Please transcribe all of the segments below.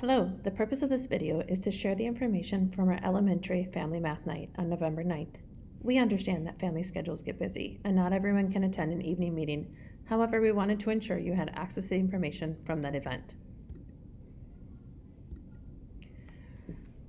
Hello, the purpose of this video is to share the information from our elementary family math night on November 9th. We understand that family schedules get busy and not everyone can attend an evening meeting. However, we wanted to ensure you had access to the information from that event.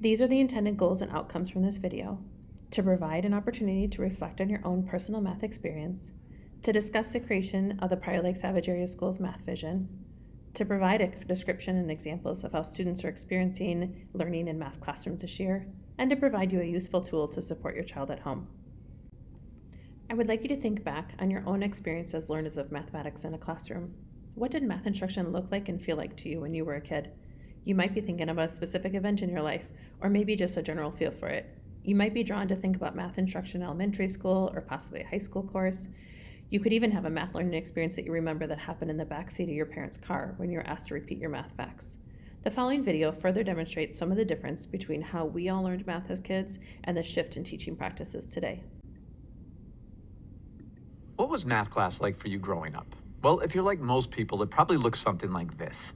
These are the intended goals and outcomes from this video: to provide an opportunity to reflect on your own personal math experience, to discuss the creation of the Prior Lake Savage Area Schools math vision, to provide a description and examples of how students are experiencing learning in math classrooms this year, and to provide you a useful tool to support your child at home. I would like you to think back on your own experience as learners of mathematics in a classroom. What did math instruction look like and feel like to you when you were a kid? You might be thinking of a specific event in your life, or maybe just a general feel for it. You might be drawn to think about math instruction in elementary school or possibly a high school course. You could even have a math learning experience that you remember that happened in the backseat of your parents' car when you were asked to repeat your math facts. The following video further demonstrates some of the difference between how we all learned math as kids and the shift in teaching practices today. What was math class like for you growing up? Well, if you're like most people, it probably looks something like this.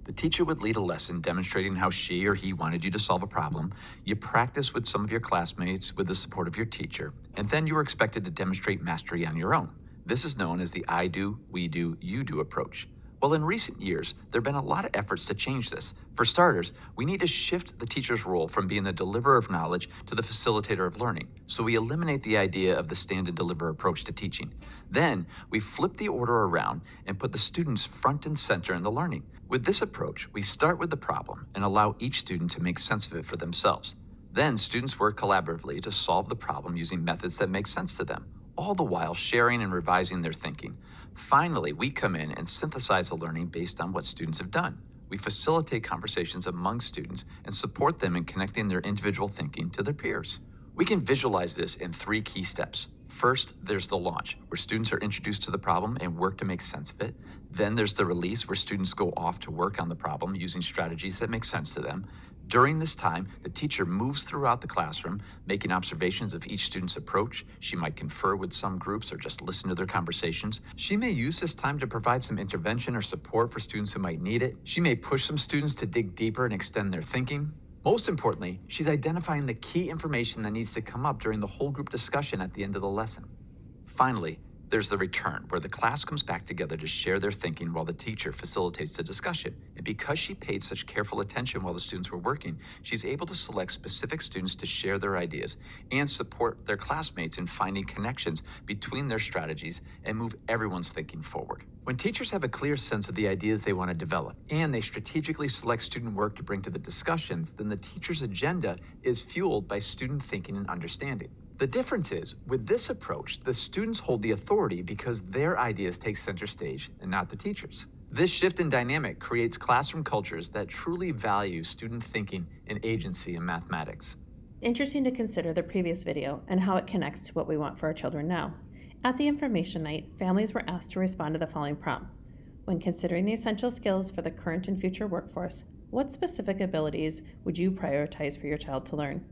The teacher would lead a lesson demonstrating how she or he wanted you to solve a problem. You practice with some of your classmates with the support of your teacher, and then you were expected to demonstrate mastery on your own. This is known as the I do, we do, you do approach. Well, in recent years, there have been a lot of efforts to change this. For starters, we need to shift the teacher's role from being the deliverer of knowledge to the facilitator of learning. So we eliminate the idea of the stand and deliver approach to teaching. Then we flip the order around and put the students front and center in the learning. With this approach, we start with the problem and allow each student to make sense of it for themselves. Then students work collaboratively to solve the problem using methods that make sense to them, all the while sharing and revising their thinking. Finally, we come in and synthesize the learning based on what students have done. We facilitate conversations among students and support them in connecting their individual thinking to their peers. We can visualize this in 3 key steps. First, there's the launch, where students are introduced to the problem and work to make sense of it. Then there's the release, where students go off to work on the problem using strategies that make sense to them. During this time, the teacher moves throughout the classroom, making observations of each student's approach. She might confer with some groups or just listen to their conversations. She may use this time to provide some intervention or support for students who might need it. She may push some students to dig deeper and extend their thinking. Most importantly, she's identifying the key information that needs to come up during the whole group discussion at the end of the lesson. Finally, there's the return, where the class comes back together to share their thinking while the teacher facilitates the discussion. And because she paid such careful attention while the students were working, she's able to select specific students to share their ideas and support their classmates in finding connections between their strategies and move everyone's thinking forward. When teachers have a clear sense of the ideas they want to develop and they strategically select student work to bring to the discussions, then the teacher's agenda is fueled by student thinking and understanding. The difference is, with this approach, the students hold the authority because their ideas take center stage and not the teachers. This shift in dynamic creates classroom cultures that truly value student thinking and agency in mathematics. Interesting to consider the previous video and how it connects to what we want for our children now. At the information night, families were asked to respond to the following prompt. When considering the essential skills for the current and future workforce, what specific abilities would you prioritize for your child to learn?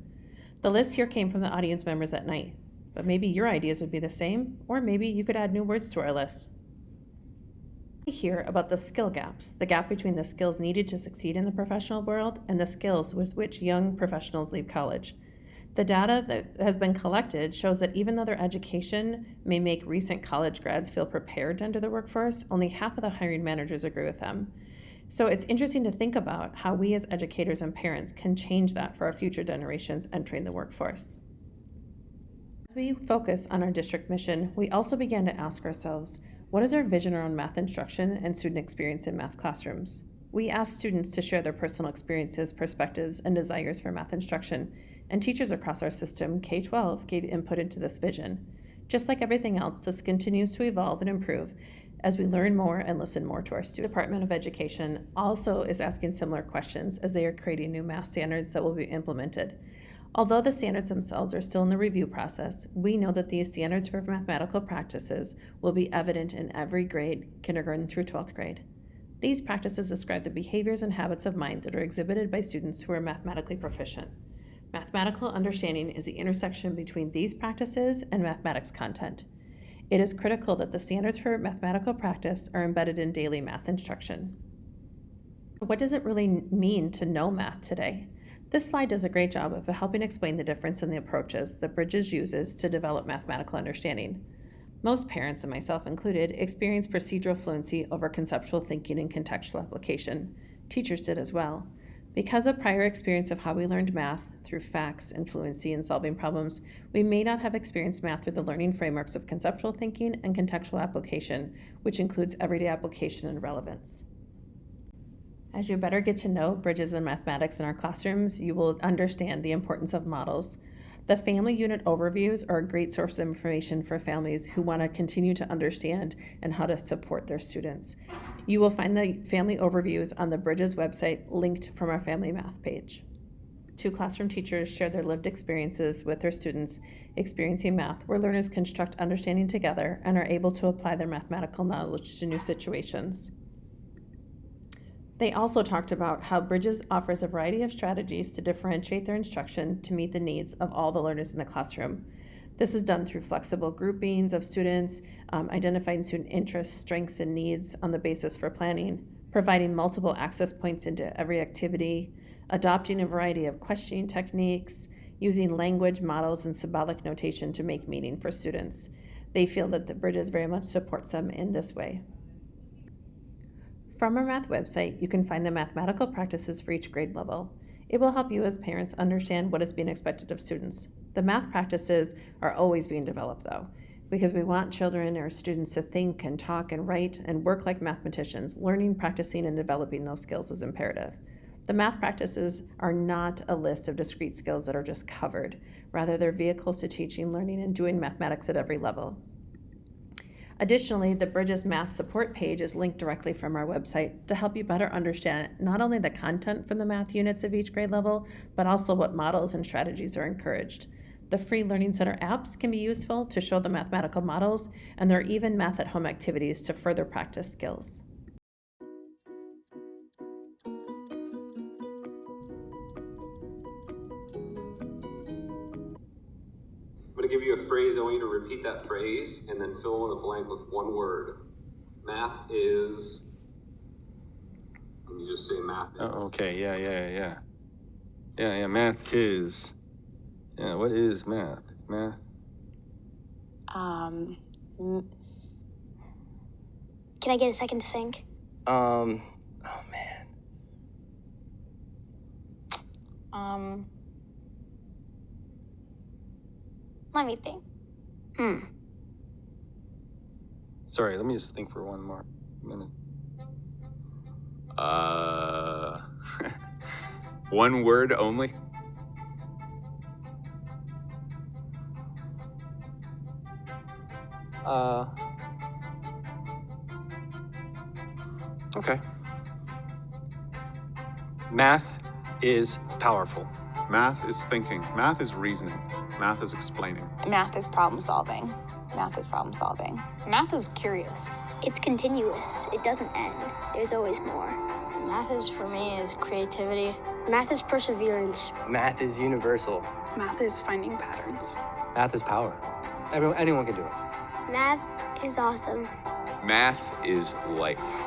The list here came from the audience members that night, but maybe your ideas would be the same, or maybe you could add new words to our list. We hear about the skill gaps, the gap between the skills needed to succeed in the professional world and the skills with which young professionals leave college. The data that has been collected shows that even though their education may make recent college grads feel prepared to enter the workforce, only half of the hiring managers agree with them. So it's interesting to think about how we as educators and parents can change that for our future generations entering the workforce. As we focus on our district mission, we also began to ask ourselves, what is our vision around math instruction and student experience in math classrooms? We asked students to share their personal experiences, perspectives, and desires for math instruction, and teachers across our system, K-12, gave input into this vision. Just like everything else, this continues to evolve and improve as we learn more and listen more to our students. The Department of Education also is asking similar questions as they are creating new math standards that will be implemented. Although the standards themselves are still in the review process, we know that these standards for mathematical practices will be evident in every grade, kindergarten through 12th grade. These practices describe the behaviors and habits of mind that are exhibited by students who are mathematically proficient. Mathematical understanding is the intersection between these practices and mathematics content. It is critical that the standards for mathematical practice are embedded in daily math instruction. What does it really mean to know math today? This slide does a great job of helping explain the difference in the approaches that Bridges uses to develop mathematical understanding. Most parents, and myself included, experience procedural fluency over conceptual thinking and contextual application. Teachers did as well. Because of prior experience of how we learned math through facts and fluency in solving problems, we may not have experienced math through the learning frameworks of conceptual thinking and contextual application, which includes everyday application and relevance. As you better get to know Bridges and mathematics in our classrooms, you will understand the importance of models. The family unit overviews are a great source of information for families who want to continue to understand and how to support their students. You will find the family overviews on the Bridges website linked from our family math page. 2 classroom teachers share their lived experiences with their students experiencing math, where learners construct understanding together and are able to apply their mathematical knowledge to new situations. They also talked about how Bridges offers a variety of strategies to differentiate their instruction to meet the needs of all the learners in the classroom. This is done through flexible groupings of students, identifying student interests, strengths, and needs on the basis for planning, providing multiple access points into every activity, adopting a variety of questioning techniques, using language, models, and symbolic notation to make meaning for students. They feel that the Bridges very much supports them in this way. From our math website, you can find the mathematical practices for each grade level. It will help you as parents understand what is being expected of students. The math practices are always being developed though, because we want children or students to think and talk and write and work like mathematicians. Learning, practicing, and developing those skills is imperative. The math practices are not a list of discrete skills that are just covered. Rather, they're vehicles to teaching, learning, and doing mathematics at every level. Additionally, the Bridges Math Support page is linked directly from our website to help you better understand not only the content from the math units of each grade level, but also what models and strategies are encouraged. The free Learning Center apps can be useful to show the mathematical models, and there are even math at home activities to further practice skills. I'm going to give you a phrase. I want you to repeat that phrase and then fill in the blank with one word. Math is. And you just say math is. Oh, okay, yeah. Math is. Yeah, what is math? Math? Can I get a second to think? Oh man. Let me think. Sorry, let me just think for one more minute. One word only? Okay. Math is powerful. Math is thinking. Math is reasoning. Math is explaining. Math is problem solving. Math is problem solving. Math is curious. It's continuous. It doesn't end. There's always more. Math is, for me, is creativity. Math is perseverance. Math is universal. Math is finding patterns. Math is power. Anyone can do it. Math is awesome. Math is life.